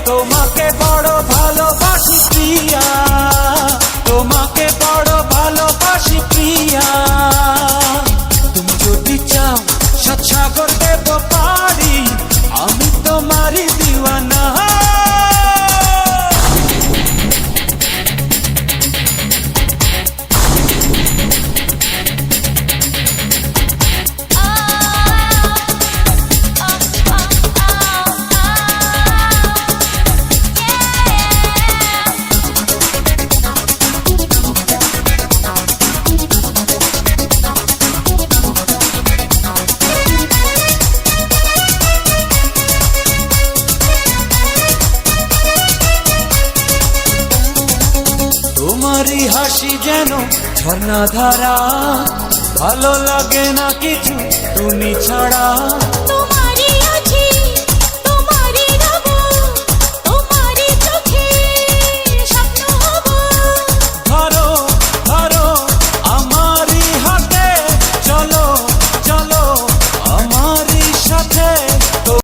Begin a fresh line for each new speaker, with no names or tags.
তোমাকে বড় ভালোবাসি প্রিয়া, তোমাকে বড় ভালোবাসি প্রিয়া। তুমি যদি চাও সাত সাগর দেব পারি, আমি তোমারই দিওয়ানা। তোমারই হাসি যেন ঝর্ণা ধারা, ভালো লাগে না কিছু তুমি ছাড়া।